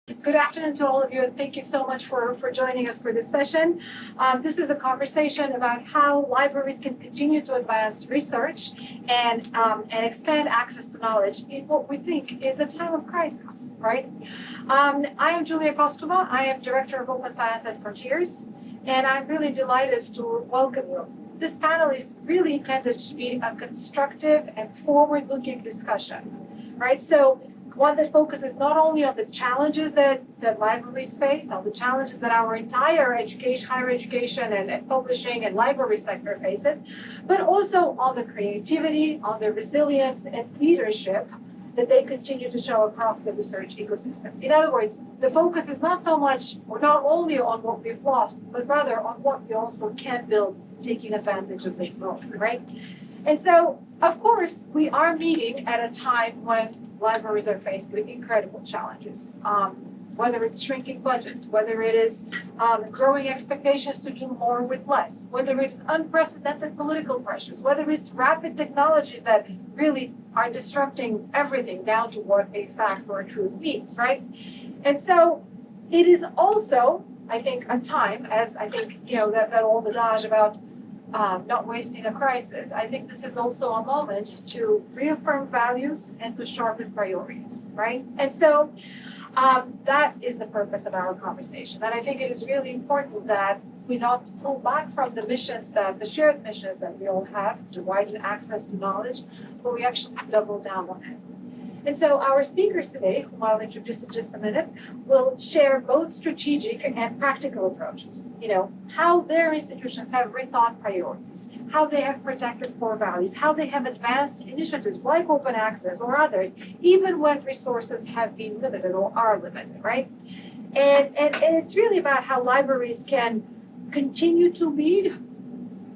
Good afternoon to all of you, and thank you so much for joining us for this session. This is a conversation about how libraries can continue to advance research and expand access to knowledge in what we think is a time of crisis, right? I am Julia Kostova. I am Director of Open Science at Frontiers, and I'm really delighted to welcome you. This panel is really intended to be a constructive and forward-looking discussion, right? So one that focuses not only on the challenges that libraries face, on the challenges that our entire higher education and publishing and library sector faces, but also on the creativity, on the resilience and leadership that they continue to show across the research ecosystem. In other words, the focus is not so much or not only on what we've lost, but rather on what we also can build, taking advantage of this moment, right? And so, of course, we are meeting at a time when libraries are faced with incredible challenges, whether it's shrinking budgets, whether it is growing expectations to do more with less, whether it's unprecedented political pressures, whether it's rapid technologies that really are disrupting everything down to what a fact or a truth means, right? And so it is also, I think, a time, as I think, that old adage about not wasting a crisis. I think this is also a moment to reaffirm values and to sharpen priorities, right? And so that is the purpose of our conversation. And I think it is really important that we not pull back from the shared missions that we all have to widen access to knowledge, but we actually double down on it. And so our speakers today, whom I'll introduce in just a minute, will share both strategic and practical approaches. How their institutions have rethought priorities, how they have protected core values, how they have advanced initiatives like open access or others, even when resources have been limited or are limited, right? And it's really about how libraries can continue to lead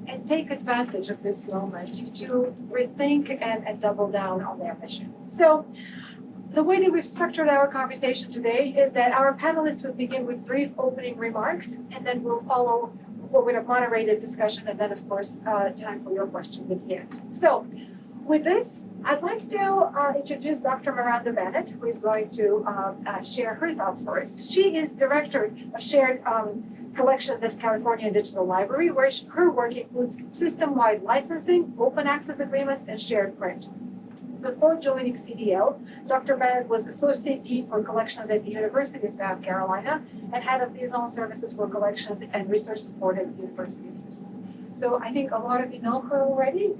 and take advantage of this moment to rethink and double down on their mission. So the way that we've structured our conversation today is that our panelists will begin with brief opening remarks, and then we'll follow with a moderated discussion, and then, of course, time for your questions at the end. So with this, I'd like to introduce Dr. Miranda Bennett, who is going to share her thoughts first. She is Director of Shared Collections at California Digital Library, where her work includes system-wide licensing, open access agreements, and shared print. Before joining CDL, Dr. Bennett was Associate Dean for Collections at the University of South Carolina and Head of Liaison Services for Collections and Research Support at the University of Houston. So I think a lot of you know her already,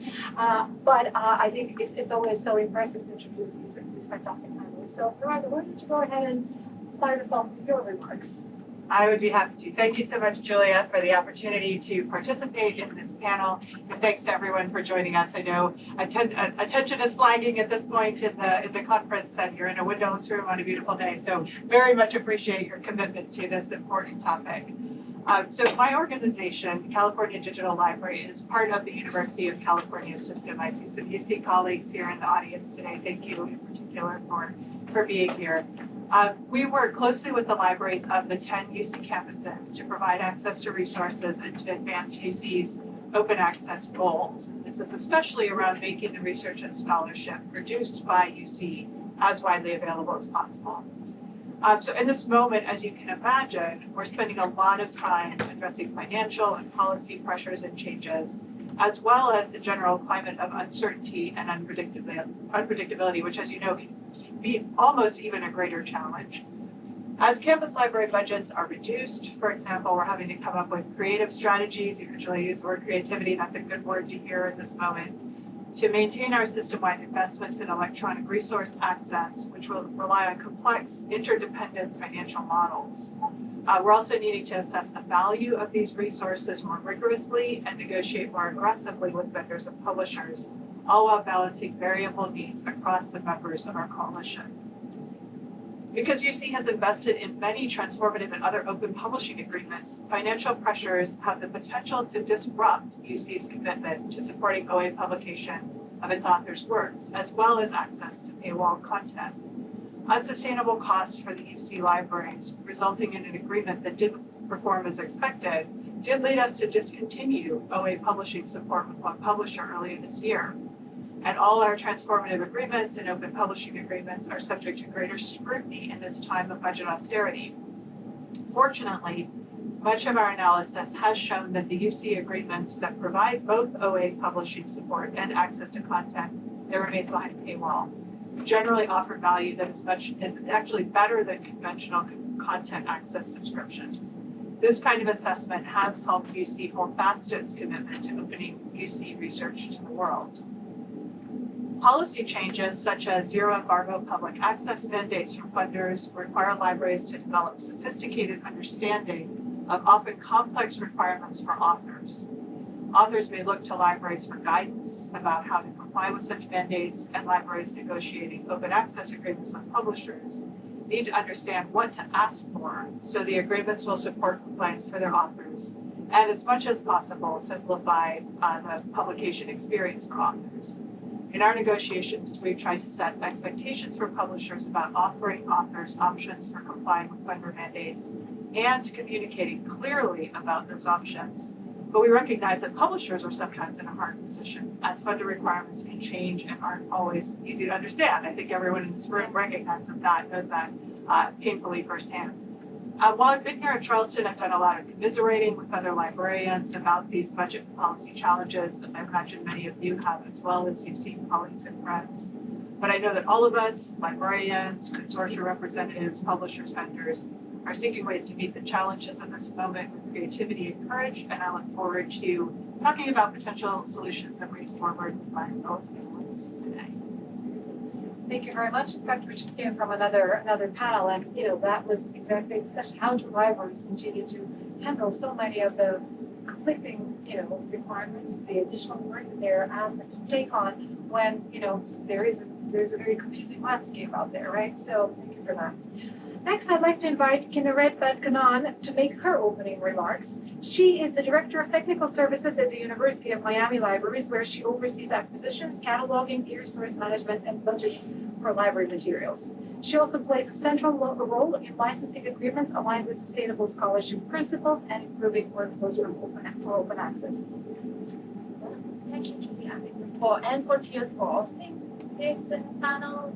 but I think it's always so impressive to introduce these fantastic panelists. So Miranda, why don't you go ahead and start us off with your remarks? I would be happy to. Thank you so much, Julia, for the opportunity to participate in this panel. And thanks to everyone for joining us. I know attention is flagging at this point in the conference, and you're in a windowless room on a beautiful day. So very much appreciate your commitment to this important topic. So my organization, California Digital Library, is part of the University of California system. I see some UC colleagues here in the audience today. Thank you in particular for being here. We work closely with the libraries of the 10 UC campuses to provide access to resources and to advance UC's open access goals. This is especially around making the research and scholarship produced by UC as widely available as possible. So in this moment, as you can imagine, we're spending a lot of time addressing financial and policy pressures and changes, as well as the general climate of uncertainty and unpredictability, which, as you know, can be almost even a greater challenge. As campus library budgets are reduced, for example, we're having to come up with creative strategies. You usually use the word creativity. That's a good word to hear in this moment. To maintain our system-wide investments in electronic resource access, which will rely on complex, interdependent financial models. We're also needing to assess the value of these resources more rigorously and negotiate more aggressively with vendors and publishers, all while balancing variable needs across the members of our coalition. Because UC has invested in many transformative and other open publishing agreements, financial pressures have the potential to disrupt UC's commitment to supporting OA publication of its authors' works, as well as access to paywall content. Unsustainable costs for the UC libraries, resulting in an agreement that didn't perform as expected, did lead us to discontinue OA publishing support with one publisher earlier this year. And all our transformative agreements and open publishing agreements are subject to greater scrutiny in this time of budget austerity. Fortunately, much of our analysis has shown that the UC agreements that provide both OA publishing support and access to content that remains behind a paywall generally offer value that is actually better than conventional content access subscriptions. This kind of assessment has helped UC hold fast to its commitment to opening UC research to the world. Policy changes such as zero embargo public access mandates from funders require libraries to develop sophisticated understanding of often complex requirements for authors. Authors may look to libraries for guidance about how to comply with such mandates, and libraries negotiating open access agreements with publishers need to understand what to ask for so the agreements will support compliance for their authors and, as much as possible, simplify the publication experience for authors. In our negotiations, we've tried to set expectations for publishers about offering authors options for complying with funder mandates and communicating clearly about those options. But we recognize that publishers are sometimes in a hard position, as funder requirements can change and aren't always easy to understand. I think everyone in this room recognizes that, knows that painfully firsthand. While I've been here at Charleston, I've done a lot of commiserating with other librarians about these budget policy challenges, as I imagine many of you have, as well as you've seen colleagues and friends. But I know that all of us, librarians, consortia representatives, publishers, vendors, are seeking ways to meet the challenges of this moment with creativity and courage, and I look forward to talking about potential solutions and ways forward with my fellow panelists today. Thank you very much. In fact, we just came from another panel, and that was exactly the discussion. How do libraries continue to handle so many of the conflicting requirements, the additional work that they're asked to take on when there is a very confusing landscape out there, right? So thank you for that. Next, I'd like to invite Kinneret Badkanan to make her opening remarks. She is the Director of Technical Services at the University of Miami Libraries, where she oversees acquisitions, cataloging, e-resource management, and budgeting for library materials. She also plays a central role in licensing agreements aligned with sustainable scholarship principles and improving workflows for open access. Thank you, Julia, for TIOS for hosting this panel.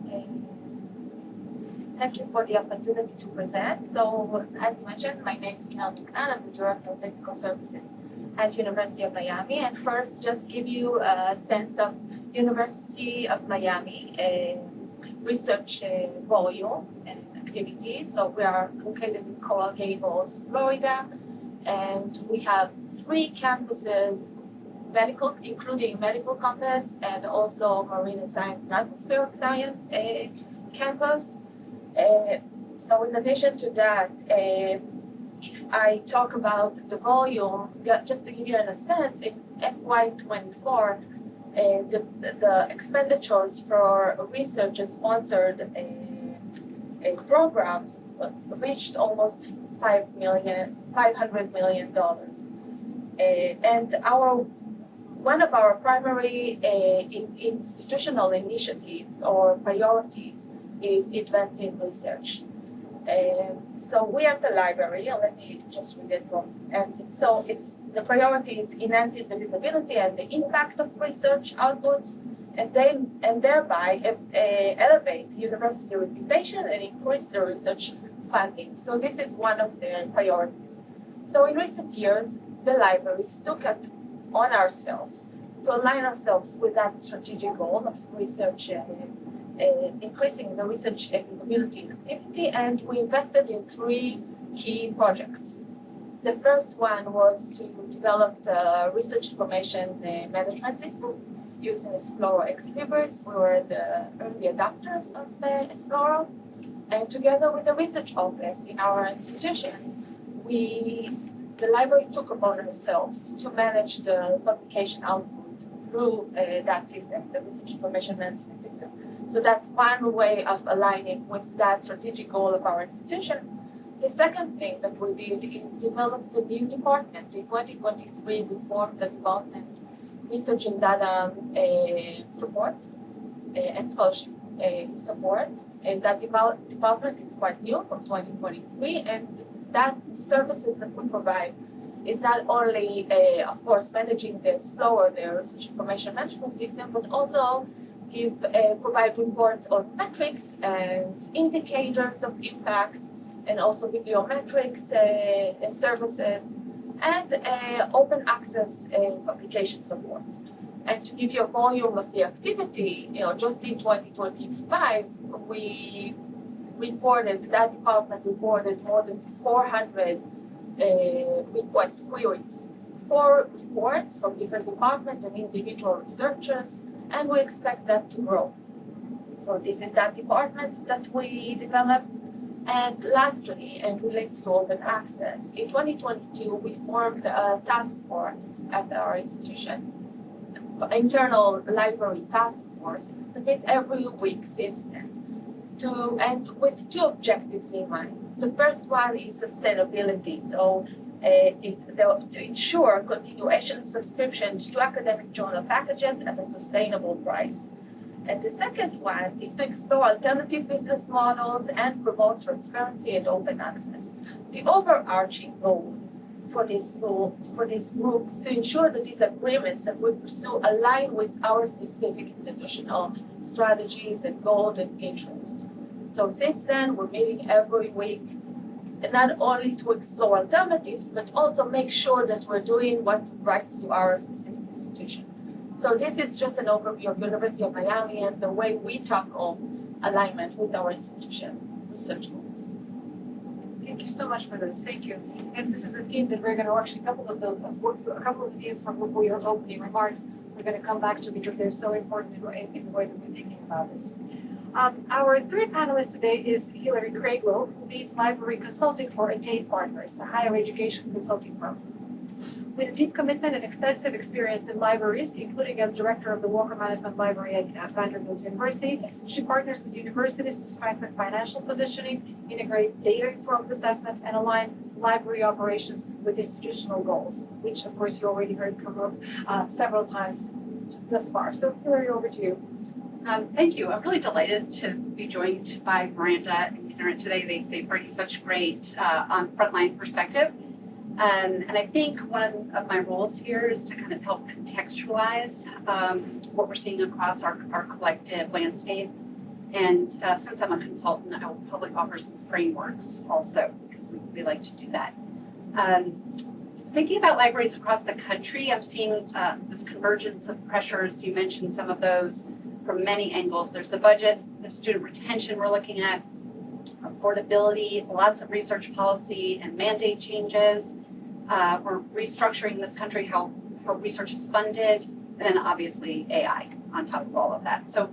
Thank you for the opportunity to present. So, as you mentioned, my name is Kinneret Badkanan. I'm the Director of Technical Services at University of Miami. And first, just give you a sense of University of Miami research volume and activities. So we are located in Coral Gables, Florida, and we have 3 campuses, including medical campus and also marine and science and atmospheric science campus. So in addition to that, if I talk about the volume, just to give you a sense, in FY24, the expenditures for research and sponsored programs reached almost $500 million. And one of our primary institutional initiatives or priorities is advancing research. So we are the library, and let me just read it from ENSIT. So it's the priority is enhancing the visibility and the impact of research outputs, and thereby elevate university reputation and increase the research funding. So this is one of the priorities. So in recent years, the libraries took it on ourselves to align ourselves with that strategic goal of research increasing the research visibility and activity, and we invested in 3 key projects. The first one was to develop the research information management system using Esploro Ex Libris. We were the early adopters of Esploro, and together with the research office in our institution, the library took upon ourselves to manage the publication output through that system, the research information management system. So that's one way of aligning with that strategic goal of our institution. The second thing that we did is develop the new department. In 2023, we formed the department Research and Data Support and Scholarship Support. And that department is quite new from 2023, and that services that we provide is not only, of course, managing the Explorer, the research information management system, but also provide reports on metrics and indicators of impact, and also bibliometrics and services, and open access publication support. And to give you a volume of the activity, just in 2025, that department reported more than 400 request queries for reports from different departments and individual researchers, and we expect that to grow. So this is that department that we developed. And lastly, and relates to open access, in 2022, we formed a task force at our institution, internal library task force, that meets every week since then, and with two objectives in mind. The first one is sustainability, so to ensure continuation of subscriptions to academic journal packages at a sustainable price. And the second one is to explore alternative business models and promote transparency and open access. The overarching goal for this group is to ensure that these agreements that we pursue align with our specific institutional strategies and goals and interests. So since then, we're meeting every week, and not only to explore alternatives, but also make sure that we're doing what writes to our specific institution. So this is just an overview of University of Miami and the way we tackle alignment with our institution research goals. Thank you so much for this. Thank you. And this is a theme that we're going to actually a couple of the themes from your opening remarks we're going to come back to because they're so important in the way that we're thinking about this. Our third panelist today is Hilary Craigwell, who leads library consulting for Attain Partners, the higher education consulting firm. With a deep commitment and extensive experience in libraries, including as director of the Walker Management Library at Vanderbilt University, she partners with universities to strengthen financial positioning, integrate data-informed assessments, and align library operations with institutional goals, which, of course, you already heard come up several times thus far. So, Hilary, over to you. Thank you. I'm really delighted to be joined by Miranda and Karen today. They bring such great on frontline perspective. And I think one of my roles here is to kind of help contextualize what we're seeing across our collective landscape. And since I'm a consultant, I will probably offer some frameworks also, because we like to do that. Thinking about libraries across the country, I'm seeing this convergence of pressures. You mentioned some of those from many angles. There's the budget, the student retention we're looking at, affordability, lots of research policy and mandate changes. We're restructuring in this country how research is funded, and then obviously AI on top of all of that. So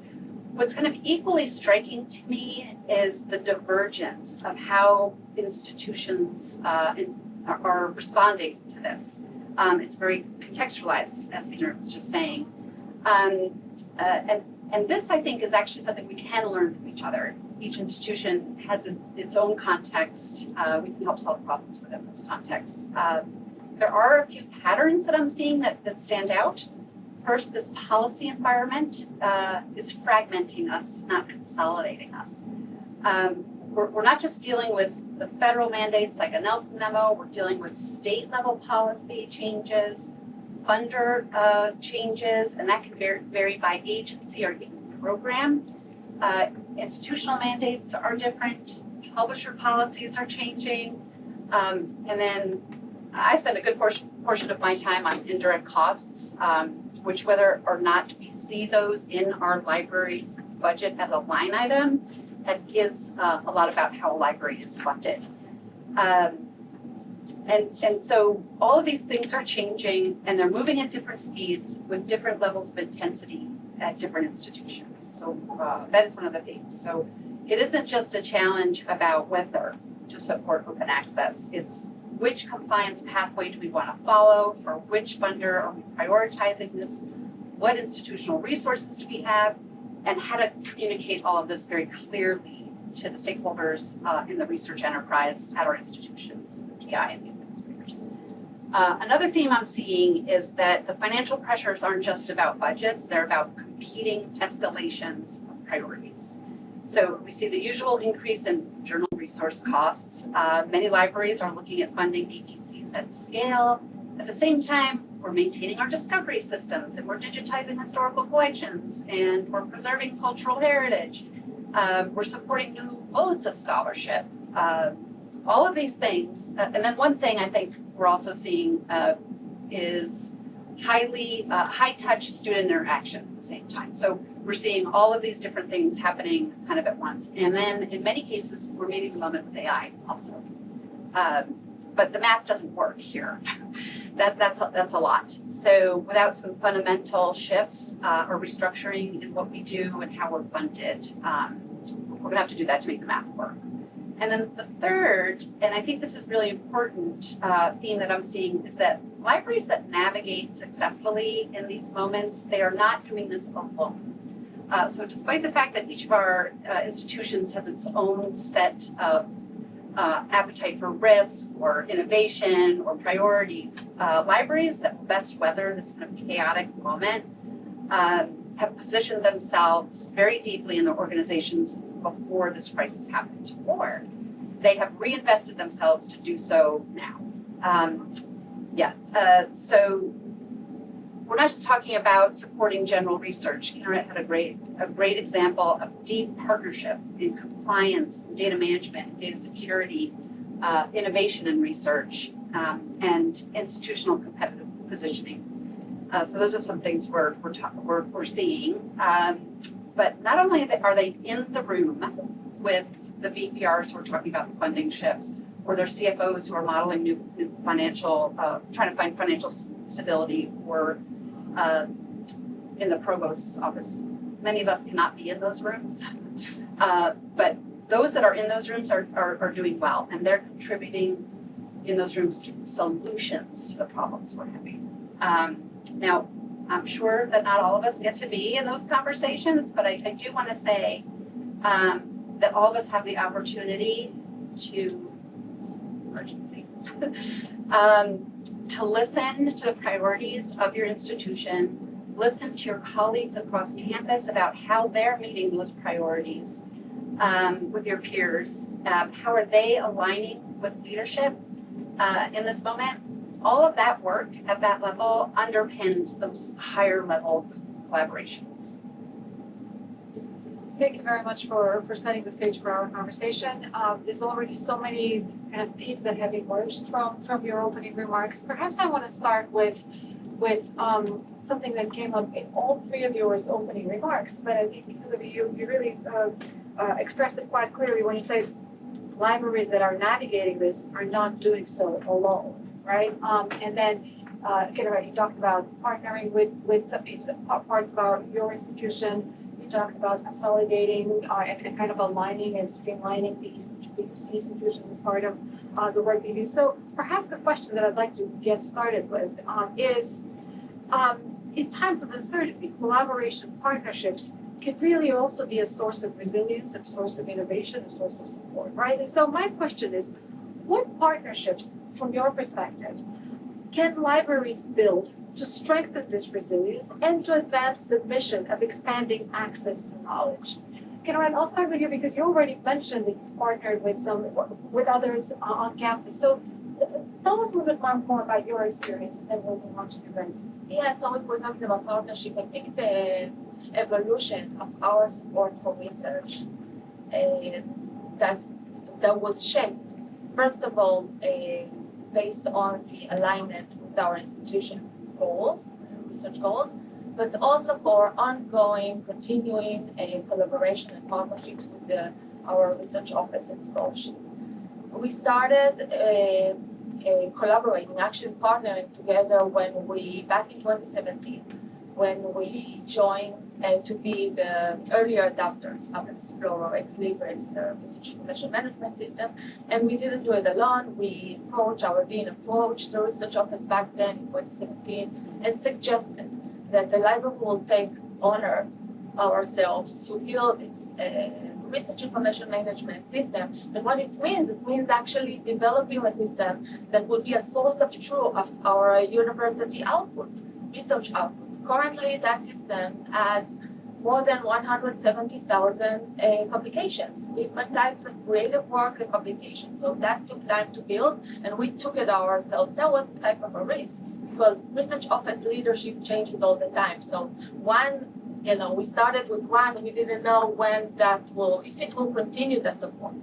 what's kind of equally striking to me is the divergence of how institutions are responding to this. It's very contextualized, as Peter was just saying. And this, I think, is actually something we can learn from each other. Each institution has its own context. We can help solve problems within those contexts. There are a few patterns that I'm seeing that stand out. First, this policy environment is fragmenting us, not consolidating us. We're not just dealing with the federal mandates like a Nelson memo, we're dealing with state level policy changes, funder changes, and that can vary by agency or even program. Institutional mandates are different, publisher policies are changing, and then I spend a good portion of my time on indirect costs, which whether or not we see those in our library's budget as a line item, that is a lot about how a library is funded. And so all of these things are changing and they're moving at different speeds with different levels of intensity at different institutions. So that is one of the themes. So it isn't just a challenge about whether to support open access. It's which compliance pathway do we want to follow, for which funder are we prioritizing this, what institutional resources do we have, and how to communicate all of this very clearly to the stakeholders in the research enterprise at our institutions, the PI and the administrators. Another theme I'm seeing is that the financial pressures aren't just about budgets, they're about competing escalations of priorities. So we see the usual increase in journal resource costs. Many libraries are looking at funding APCs at scale. At the same time, we're maintaining our discovery systems, and we're digitizing historical collections, and we're preserving cultural heritage. We're supporting new modes of scholarship. All of these things, and then one thing I think we're also seeing is high-touch student interaction at the same time. So we're seeing all of these different things happening kind of at once. And then in many cases, we're meeting the moment with AI also. But the math doesn't work here. That's a lot. So without some fundamental shifts or restructuring in what we do and how we're funded, we're gonna have to do that to make the math work. And then the third, and I think this is really important theme that I'm seeing, is that libraries that navigate successfully in these moments, they are not doing this alone. So despite the fact that each of our institutions has its own set of appetite for risk or innovation or priorities, libraries that best weather this kind of chaotic moment have positioned themselves very deeply in their organizations before this crisis happened, or they have reinvested themselves to do so now. So we're not just talking about supporting general research. Internet had a great example of deep partnership in compliance, data management, data security, innovation and research, and institutional competitive positioning. So those are some things we're seeing. But not only are they in the room with the VPRs who are talking about the funding shifts, or their CFOs who are modeling new financial, trying to find financial stability, or in the provost's office. Many of us cannot be in those rooms, but those that are in those rooms are doing well, and they're contributing in those rooms to solutions to the problems we're having. Now, I'm sure that not all of us get to be in those conversations, but I do want to say that all of us have the opportunity to to listen to the priorities of your institution, listen to your colleagues across campus about how they're meeting those priorities with your peers. How are they aligning with leadership in this moment? All of that work at that level underpins those higher level collaborations. Thank you very much for setting the stage for our conversation. There's already so many kind of themes that have emerged from your opening remarks. Perhaps I want to start with something that came up in all three of yours opening remarks, but I think because of you really expressed it quite clearly when you say libraries that are navigating this are not doing so alone, right? And then you talked about partnering with parts of your institution. You talked about consolidating and kind of aligning and streamlining these institutions as part of the work they do. So perhaps the question that I'd like to get started with is, in times of uncertainty, collaboration, partnerships can really also be a source of resilience, a source of innovation, a source of support, right? And so my question is, what partnerships, from your perspective, can libraries build to strengthen this resilience and to advance the mission of expanding access to knowledge? Karen, I'll start with you because you already mentioned that you've partnered with others on campus. So tell us a little bit more about your experience, and then we'll move on to you guys. Yeah, so if we're talking about partnership, I think the evolution of our support for research that was shaped, first of all, based on the alignment with our institution goals, research goals, but also for ongoing, continuing collaboration and partnership with our research office and scholarship. We started collaborating, actually partnering together back in 2017, when we joined to be the early adopters of Explorer Ex Libris research information management system. And we didn't do it alone. Our dean approached the research office back then in 2017 and suggested that the library will take honor ourselves to build this research information management system. And what it means actually developing a system that would be a source of truth of our university output, research output. Currently, that system has more than 170,000 publications, different types of creative work and publications. So that took time to build, and we took it ourselves. That was a type of a risk because research office leadership changes all the time. So we started with one, we didn't know if it will continue that support.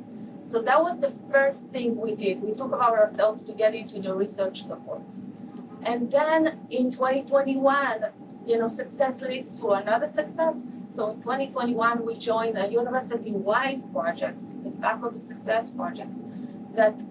So that was the first thing we did. We took about ourselves to get into the research support. And then in 2021, success leads to another success. So in 2021, we joined a university-wide project, the Faculty Success Project, that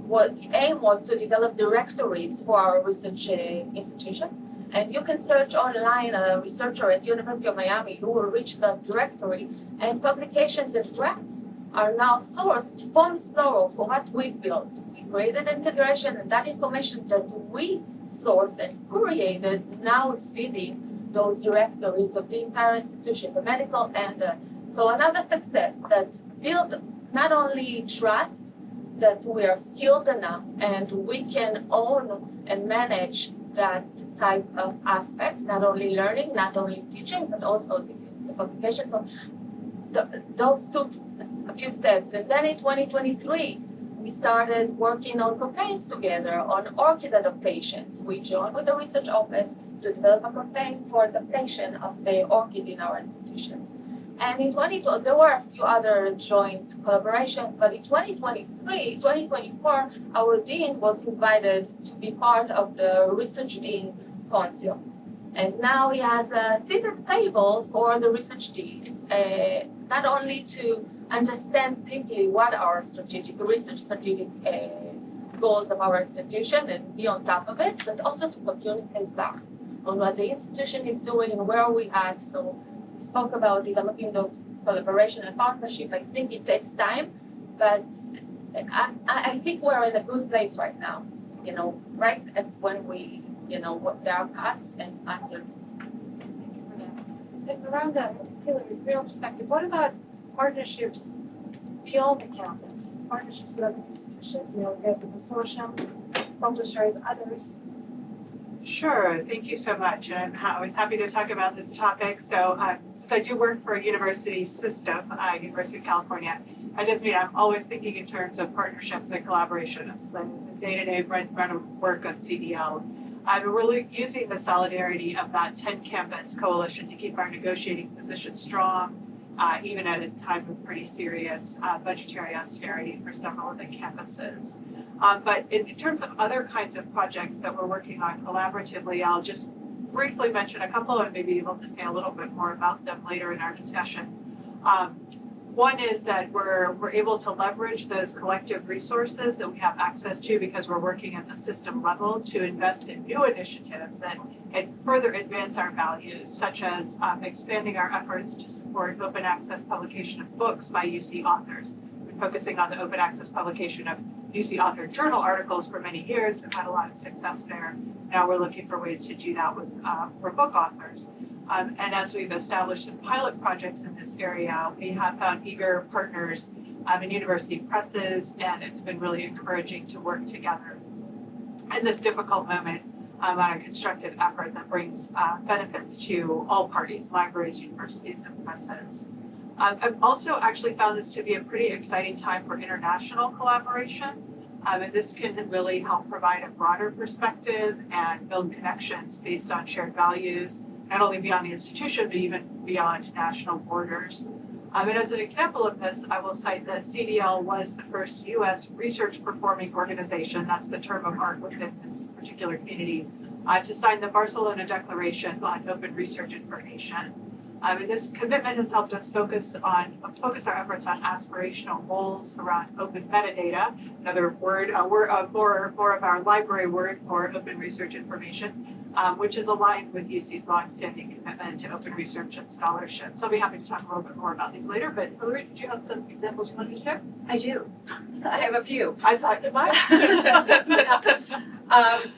what the aim was to develop directories for our research institution. And you can search online a researcher at University of Miami who will reach that directory, and publications and grants are now sourced from Sploro for what we built. We created integration, and that information that we sourced and curated now is feeding those directories of the entire institution, the medical and so another success that built not only trust that we are skilled enough and we can own and manage that type of aspect, not only learning, not only teaching, but also the publication. So those took a few steps. And then in 2023, we started working on campaigns together on orchid adaptations. We joined with the research office to develop a campaign for adaptation of the orchid in our institutions. And in 2020, there were a few other joint collaborations, but in 2024, our dean was invited to be part of the research dean council. And now he has a seat at the table for the research deans, not only to understand deeply what our strategic goals of our institution and be on top of it, but also to communicate back on what the institution is doing and where we at. So we spoke about developing those collaboration and partnership. I think it takes time, but I think we're in a good place right now. Right at when we, what there are cuts and uncertainty. Thank you for that. And Miranda, Hillary, from your perspective, what about partnerships beyond the campus? Partnerships with other institutions, there's a consortium, publishers, others. Sure, thank you so much. And I was happy to talk about this topic. So since I do work for a university system, University of California, that does mean I'm always thinking in terms of partnerships and collaboration. It's the day-to-day run of work of CDL. We're really using the solidarity of that 10-campus coalition to keep our negotiating position strong, even at a time of pretty serious budgetary austerity for several of the campuses. But in terms of other kinds of projects that we're working on collaboratively, I'll just briefly mention a couple and maybe able to say a little bit more about them later in our discussion. One is that we're able to leverage those collective resources that we have access to because we're working at the system level to invest in new initiatives that further advance our values, such as expanding our efforts to support open access publication of books by UC authors. We've been focusing on the open access publication of UC authored journal articles for many years. We've had a lot of success there. Now we're looking for ways to do that for book authors. And as we've established some pilot projects in this area, we have found eager partners in university presses, and it's been really encouraging to work together in this difficult moment on a constructive effort that brings benefits to all parties, libraries, universities, and presses. I've also actually found this to be a pretty exciting time for international collaboration. And this can really help provide a broader perspective and build connections based on shared values, not only beyond the institution, but even beyond national borders. And as an example of this, I will cite that CDL was the first US research performing organization, that's the term of art within this particular community, to sign the Barcelona Declaration on Open Research Information. And this commitment has helped us focus our efforts on aspirational goals around open metadata, another word, more of our library word for open research information, which is aligned with UC's longstanding commitment to open research and scholarship. So I'll be happy to talk a little bit more about these later, but Hillary, did you have some examples you wanted to share? I do. I have a few. I thought you might.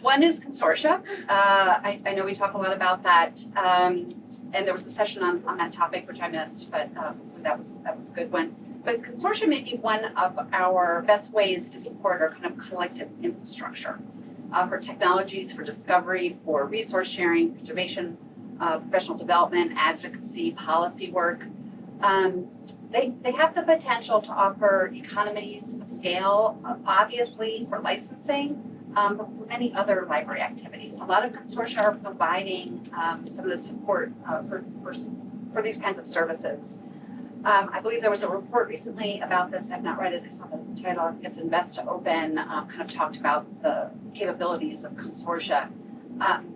One is consortia. I know we talk a lot about that, and there was a session on that topic which I missed, but that was a good one. But consortia may be one of our best ways to support our kind of collective infrastructure for technologies, for discovery, for resource sharing, preservation, professional development, advocacy, policy work. They have the potential to offer economies of scale, obviously for licensing, but for many other library activities. A lot of consortia are providing some of the support for these kinds of services. I believe there was a report recently about this. I've not read it. I saw the title. It's Invest to Open, kind of talked about the capabilities of consortia.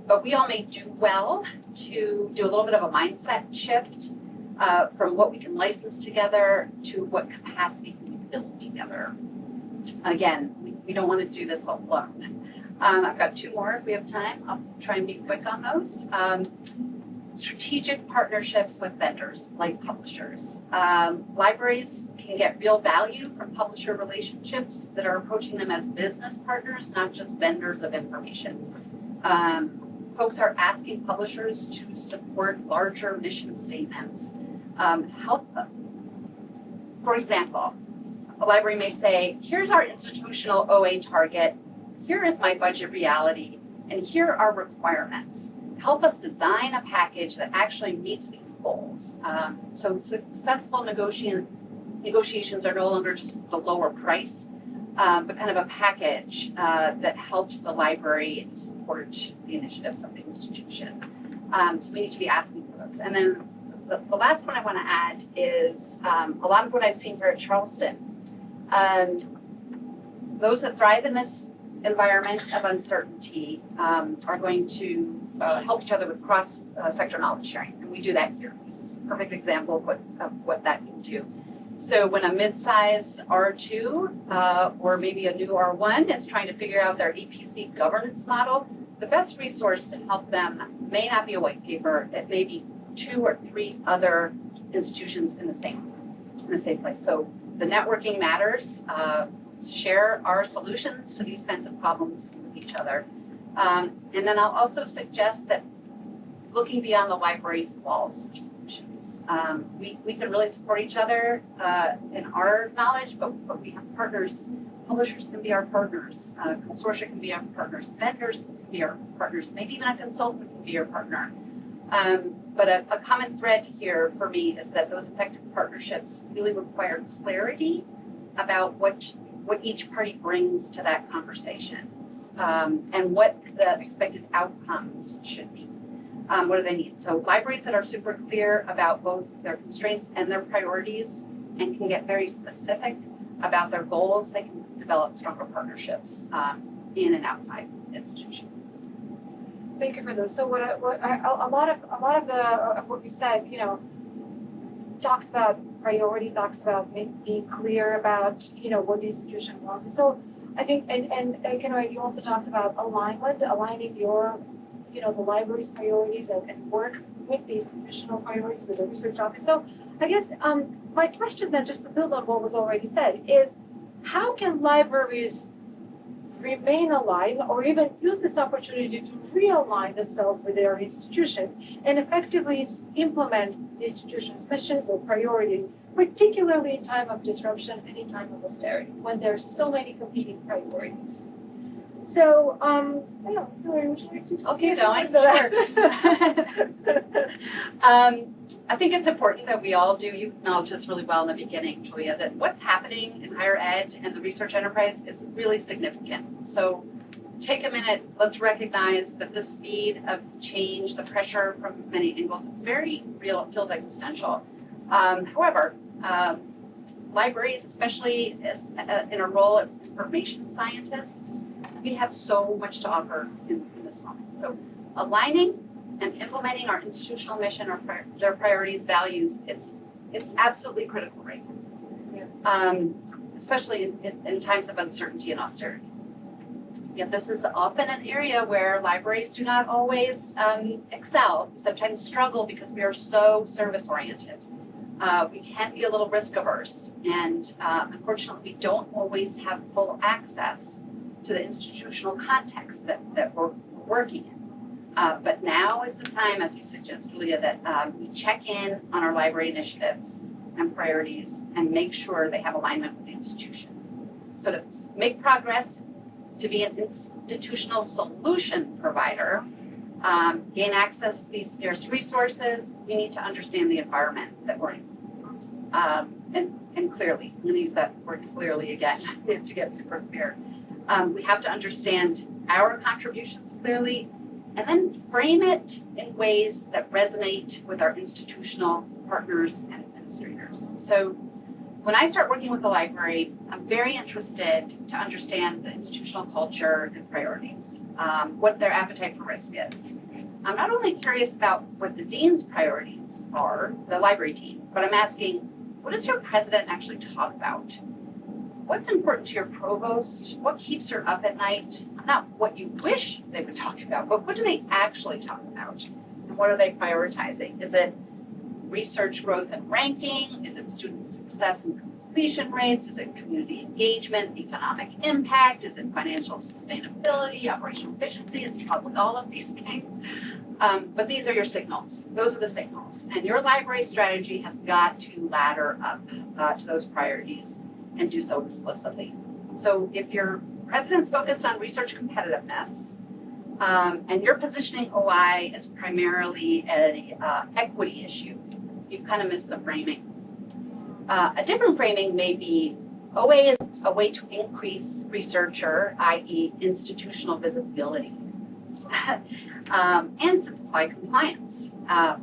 But we all may do well to do a little bit of a mindset shift from what we can license together to what capacity can we build together. Again, we don't want to do this alone. I've got two more if we have time. I'll try and be quick on those. Strategic partnerships with vendors like publishers. Libraries can get real value from publisher relationships that are approaching them as business partners, not just vendors of information. Folks are asking publishers to support larger mission statements, help them. For example, a library may say, here's our institutional OA target, here is my budget reality, and here are requirements. Help us design a package that actually meets these goals. So successful negotiations are no longer just the lower price, but kind of a package that helps the library support the initiatives of the institution. So we need to be asking for those. And then the last one I want to add is a lot of what I've seen here at Charleston. Those that thrive in this environment of uncertainty are going to help each other with cross-sector knowledge sharing, and we do that here. This is a perfect example of what that can do. So when a mid-size R2 or maybe a new R1 is trying to figure out their EPC governance model, the best resource to help them may not be a white paper. It may be 2 or 3 other institutions in the same place. So the networking matters. Share our solutions to these kinds of problems with each other. And then I'll also suggest that looking beyond the library's walls for solutions. We can really support each other in our knowledge, but we have partners. Publishers can be our partners. Consortia can be our partners. Vendors can be our partners. Maybe even a consultant can be your partner. But a common thread here for me is that those effective partnerships really require clarity about what each party brings to that conversation, and what the expected outcomes should be. What do they need? So libraries that are super clear about both their constraints and their priorities and can get very specific about their goals, they can develop stronger partnerships in and outside the institution. Thank you for those. So a lot of what you said, talks about priority, talks about being clear about, what the institution wants. And so I think, and you also talked about aligning your, the library's priorities and work with the institutional priorities with the research office. So I guess my question then, just to build on what was already said, is how can libraries remain aligned or even use this opportunity to realign themselves with their institution and effectively implement the institution's missions or priorities, particularly in time of disruption and in time of austerity, when there's so many competing priorities. So, Hillary, would you like to I'll keep going. I think it's important that we all do. You acknowledged this really well in the beginning, Julia, that what's happening in higher ed and the research enterprise is really significant. So take a minute, let's recognize that the speed of change, the pressure from many angles, it's very real, it feels existential. However, libraries, especially in a role as information scientists, we have so much to offer in this moment. So aligning and implementing our institutional mission or their priorities, values, it's absolutely critical right now, especially in times of uncertainty and austerity. Yet this is often an area where libraries do not always excel, sometimes struggle because we are so service-oriented. We can be a little risk-averse, and unfortunately we don't always have full access to the institutional context that we're working in. But now is the time, as you suggest, Julia, that we check in on our library initiatives and priorities and make sure they have alignment with the institution. So to make progress, to be an institutional solution provider, gain access to these scarce resources, we need to understand the environment that we're in. And clearly, I'm going to use that word clearly again to get super clear. We have to understand our contributions clearly, and then frame it in ways that resonate with our institutional partners and administrators. So when I start working with the library, I'm very interested to understand the institutional culture and priorities, what their appetite for risk is. I'm not only curious about what the dean's priorities are, the library team, but I'm asking, what does your president actually talk about? What's important to your provost? What keeps her up at night? Not what you wish they would talk about, but what do they actually talk about? And what are they prioritizing? Is it research growth and ranking? Is it student success and completion rates? Is it community engagement, economic impact? Is it financial sustainability, operational efficiency? It's probably all of these things. But these are your signals. Those are the signals. And your library strategy has got to ladder up to those priorities and do so explicitly. So if your president's focused on research competitiveness, and you're positioning OI as primarily an equity issue, you've kind of missed the framing. A different framing may be OA is a way to increase researcher, i.e. institutional visibility, and simplify compliance.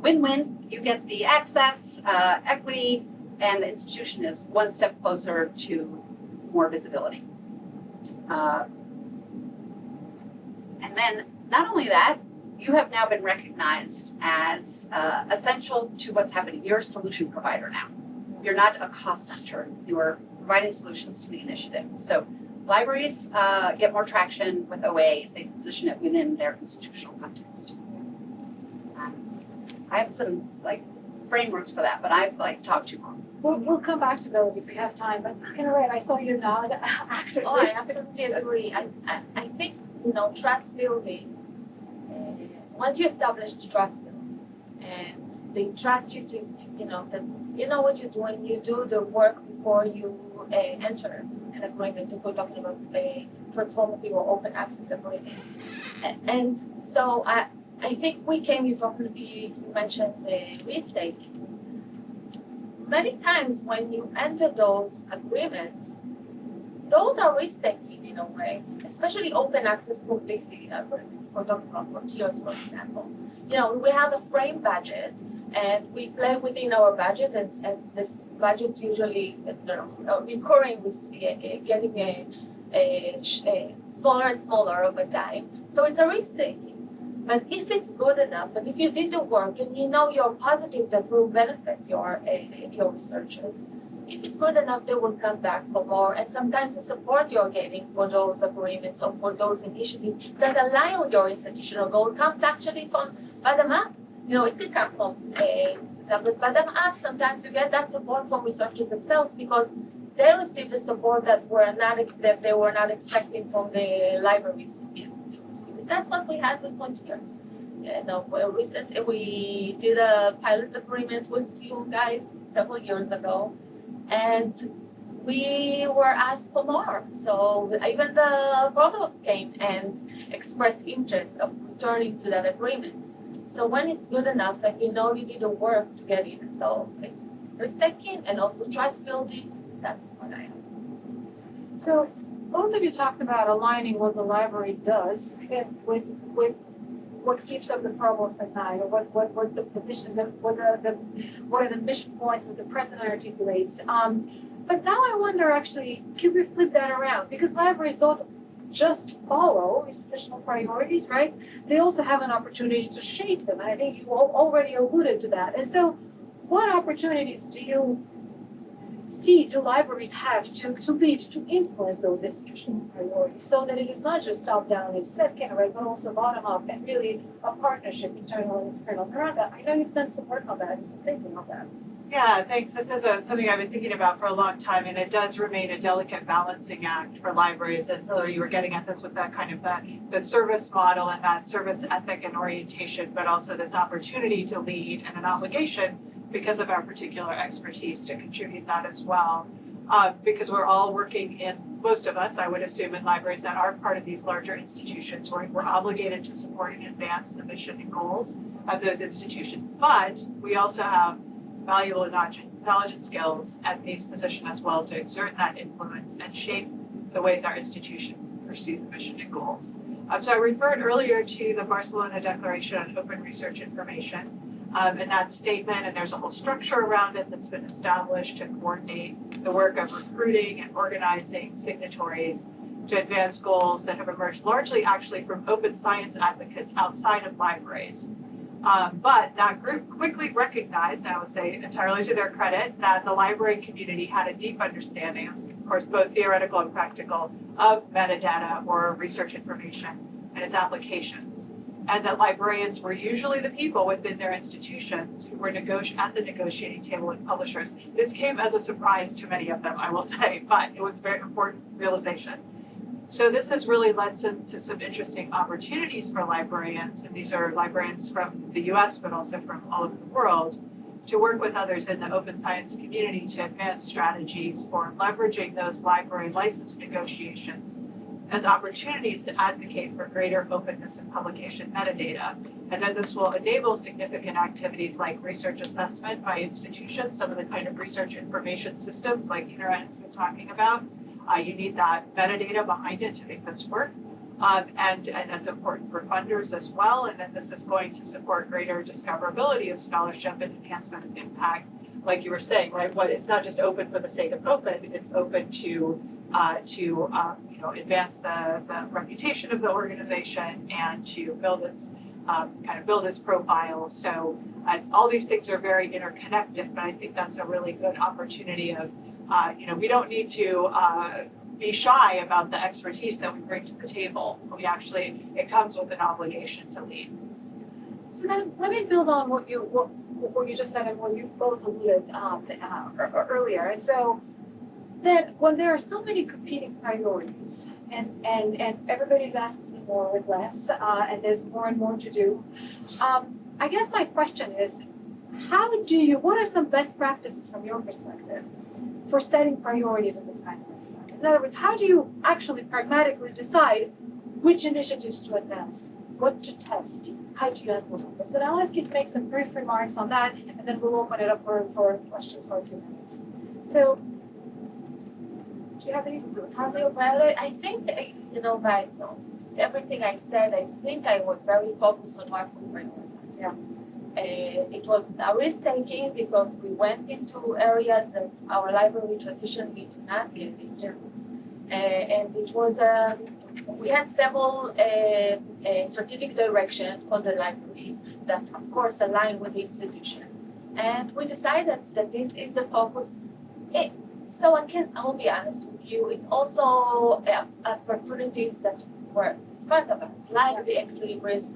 Win-win, you get the access, equity, and the institution is one step closer to more visibility. And then not only that, you have now been recognized as essential to what's happening. You're a solution provider now. You're not a cost center. You're providing solutions to the initiative. So libraries get more traction with OA if they position it within their institutional context. I have some frameworks for that, but I've talked too long. We'll come back to those if we have time, but I saw you nod actively. Oh, I absolutely agree. I think, trust building, once you establish the trust building and they trust you that you know what you're doing, you do the work before you enter an agreement, if we're talking about a transformative or open access agreement. And so I think you mentioned the risk-taking. Many times when you enter those agreements, those are risk-taking in a way, especially open access completely agreement. For talking about frontiers, for example. We have a frame budget and we play within our budget, and this budget usually, recurring with getting a smaller and smaller over time. So it's a risk taking. But if it's good enough, and if you did the work and you're positive that will benefit your researchers, if it's good enough, they will come back for more. And sometimes the support you're getting for those agreements or for those initiatives that align with your institutional goal comes actually from bottom up. It could come from bottom up. Sometimes you get that support from researchers themselves because they receive the support that they were not expecting from the libraries to receive. That's what we had with Frontiers. Recently we did a pilot agreement with you guys several years ago. And we were asked for more. So even the provost came and expressed interest of returning to that agreement. So when it's good enough and you did the work to get in. So it's risk-taking and also trust building. That's what I have. So both of you talked about aligning what the library does with what keeps up the provost at night, or what the missions, what are the mission points that the president articulates. But now I wonder, actually, can we flip that around? Because libraries don't just follow institutional priorities, right? They also have an opportunity to shape them, and I think you already alluded to that. And so, what opportunities do libraries have to lead, to influence those institutional priorities, so that it is not just top down, as you said, Ken, right, but also bottom up, and really a partnership, internal and external. Miranda, I know you've done some work on that, some thinking on that. Yeah, thanks. This is something I've been thinking about for a long time, and it does remain a delicate balancing act for libraries. And Hillary, you were getting at this with that kind of the service model and that service ethic and orientation, but also this opportunity to lead and an obligation because of our particular expertise to contribute that as well. Because we're all working in most of us, I would assume, in libraries that are part of these larger institutions, we're obligated to support and advance the mission and goals of those institutions. But we also have valuable knowledge and skills at these positions as well to exert that influence and shape the ways our institution pursue the mission and goals. So I referred earlier to the Barcelona Declaration on Open Research Information. And that statement, and there's a whole structure around it that's been established to coordinate the work of recruiting and organizing signatories to advance goals that have emerged largely actually from open science advocates outside of libraries. But that group quickly recognized, and I would say entirely to their credit, that the library community had a deep understanding, of course, both theoretical and practical, of metadata or research information and its applications. And that librarians were usually the people within their institutions who were at the negotiating table with publishers. This came as a surprise to many of them, I will say, but it was a very important realization. So this has really led to some interesting opportunities for librarians, and these are librarians from the US, but also from all over the world, to work with others in the open science community to advance strategies for leveraging those library license negotiations as opportunities to advocate for greater openness in publication metadata. And then this will enable significant activities like research assessment by institutions, some of the kind of research information systems like Internet has been talking about. You need that metadata behind it to make this work. And that's important for funders as well. And then this is going to support greater discoverability of scholarship and enhancement of impact. Like you were saying, right? It's not just open for the sake of open, it's open to advance the reputation of the organization and to build its build its profile. So all these things are very interconnected, but I think that's a really good opportunity of, we don't need to be shy about the expertise that we bring to the table. It comes with an obligation to lead. So then let me build on what you just said and what you both alluded earlier. And so then when there are so many competing priorities and everybody's asked to do more with less, and there's more and more to do, I guess my question is, what are some best practices from your perspective for setting priorities in this kind of environment? In other words, how do you actually pragmatically decide which initiatives to advance, what to test, how do you implement this? Then I'll ask you to make some brief remarks on that, and then we'll open it up for questions for a few minutes. So, do you have any thoughts? I think, everything I said, I think I was very focused on what we were doing. Yeah. It was a risk-taking because we went into areas that our library traditionally do not get into. And it was, we had several strategic direction for the libraries that, of course, align with the institution. And we decided that this is a focus. I'll be honest with you, it's also opportunities that were in front of us, like the ex libris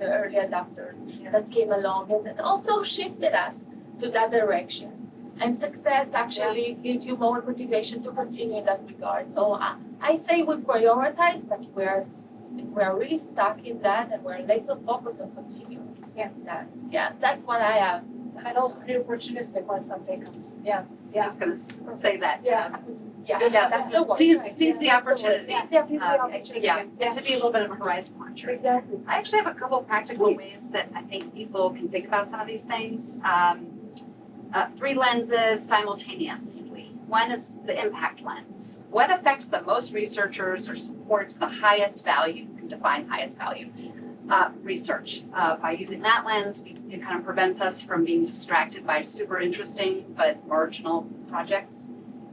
early adopters that came along and that also shifted us to that direction. And success actually gives you more motivation to continue in that regard. So I say we prioritize, but we're really stuck in that, and we're laser focused on continuing. That. Yeah, that's what I have. And also be opportunistic when something comes. Yeah. I'm just gonna say that. That's the word. Seize the opportunity. Seize the opportunity. And to be a little bit of a horizon watcher. Exactly. I actually have a couple practical Please. ways that I think people can think about some of these things. 3 lenses simultaneously. One is the impact lens. What affects the most researchers or supports the highest value? You can define highest value research. By using that lens, it kind of prevents us from being distracted by super interesting but marginal projects.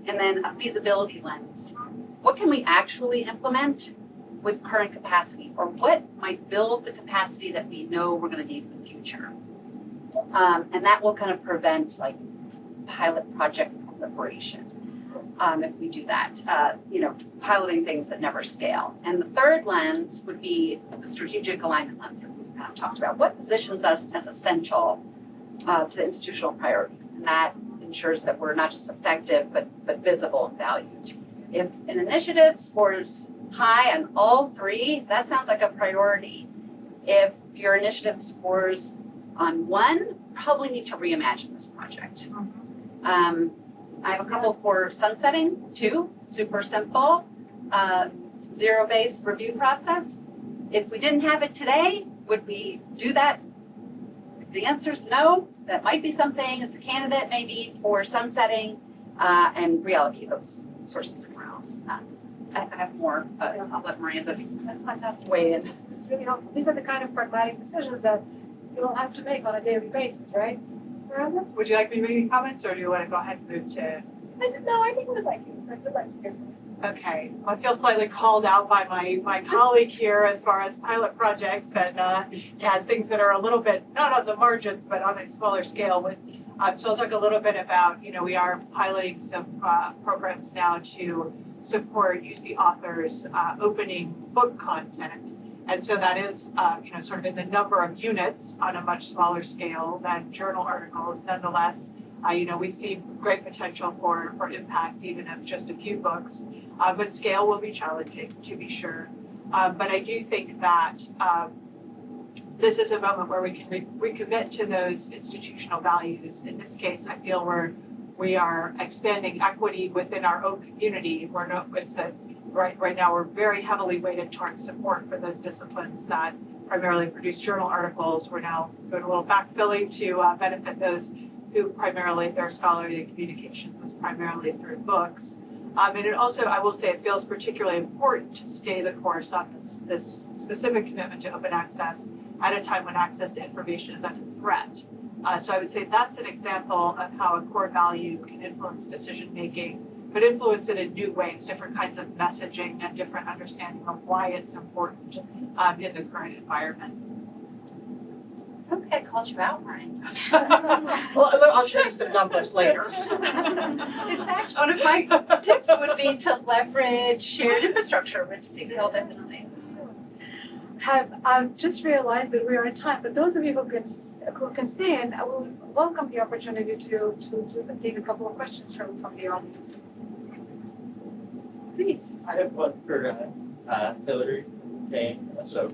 And then a feasibility lens. What can we actually implement with current capacity, or what might build the capacity that we know we're going to need in the future? And that will kind of prevent like pilot project proliferation if we do that, piloting things that never scale. And the third lens would be the strategic alignment lens that we've kind of talked about. What positions us as essential to the institutional priority? And that ensures that we're not just effective, but visible and valued. If an initiative scores high on all 3, that sounds like a priority. If your initiative scores on 1, probably need to reimagine this project. I have a couple for sunsetting, 2, super simple. zero-based review process. If we didn't have it today, would we do that? If the answer is no, that might be something, it's a candidate maybe for sunsetting and reallocate those sources somewhere else. I have more, I'll let Miranda. That's fantastic. Weigh in. This is really helpful. These are the kind of pragmatic decisions that you'll have to make on a daily basis, right? Miranda? Would you like me to make any comments, or do you want to go ahead and move to? No, I think we'd like to. I'd like to hear from you. Okay, I feel slightly called out by my colleague here as far as pilot projects and things that are a little bit, not on the margins, but on a smaller scale with, so I'll talk a little bit about, we are piloting some programs now to support UC authors opening book content. And so that is, sort of in the number of units on a much smaller scale than journal articles. Nonetheless, we see great potential for impact even of just a few books, but scale will be challenging to be sure. But I do think that this is a moment where we can recommit to those institutional values. In this case, I feel we are expanding equity within our own community. Right now we're very heavily weighted towards support for those disciplines that primarily produce journal articles. We're now doing a little backfilling to benefit those who primarily, their scholarly communications is primarily through books. And it also, I will say, it feels particularly important to stay the course on this specific commitment to open access at a time when access to information is under threat. So I would say that's an example of how a core value can influence decision-making, but influence it in new ways, different kinds of messaging and different understanding of why it's important in the current environment. I don't think I called you out, Ryan. Well, I'll show you some numbers later. In fact, one of my tips would be to leverage shared infrastructure, which CPL definitely is. I've just realized that we are at time, but those of you who can stay in, I will welcome the opportunity to take a couple of questions from the audience. Please. I have one for Hillary Kane. So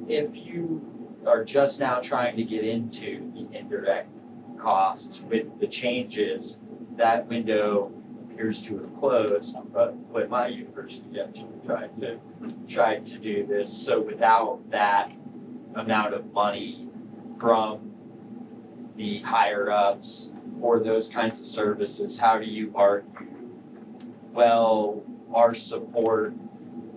if you are just now trying to get into the indirect costs with the changes, that window appears to have closed, but when my university actually tried to do this. So without that amount of money from the higher ups for those kinds of services, how do you argue, well, our support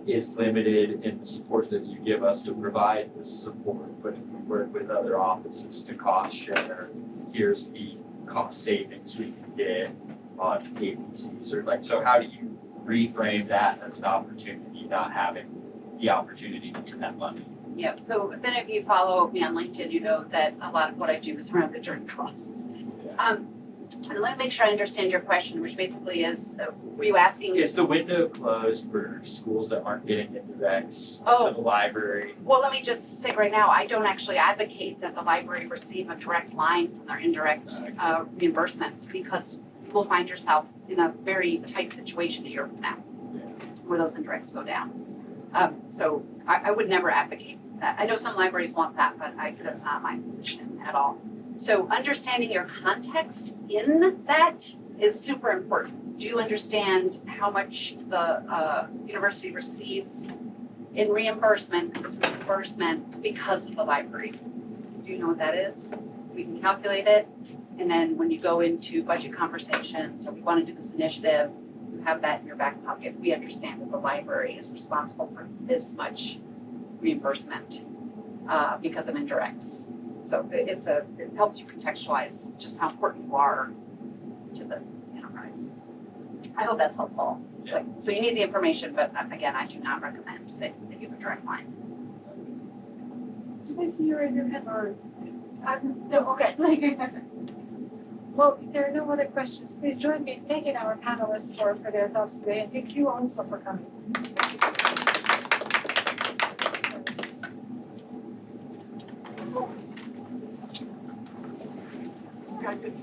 is limited in the support that you give us to provide this support, but if we work with other offices to cost share, here's the cost savings we can get on ABCs, or so how do you reframe that as an opportunity, not having the opportunity to get that money? Yeah, so if any of you follow me on LinkedIn, you know that a lot of what I do is around the costs. And let me make sure I understand your question, which basically is, were you asking? Is the window closed for schools that aren't getting indirects to the library? Well, let me just say right now, I don't actually advocate that the library receive a direct line from their indirect reimbursements, because you will find yourself in a very tight situation a year from now where those indirects go down. So I would never advocate that. I know some libraries want that, but that's not my position at all. So understanding your context in that is super important. Do you understand how much the university receives in reimbursement, because it's reimbursement because of the library? Do you know what that is? We can calculate it, and then when you go into budget conversations, or we want to do this initiative, you have that in your back pocket. We understand that the library is responsible for this much reimbursement because of indirects. So it helps you contextualize just how important you are to the enterprise. I hope that's helpful. Yeah. So you need the information, but again, I do not recommend that you have a direct line. Did I see you raise your hand or? No, okay. Well, if there are no other questions, please join me in thanking our panelists for their thoughts today, and thank you also for coming. Good.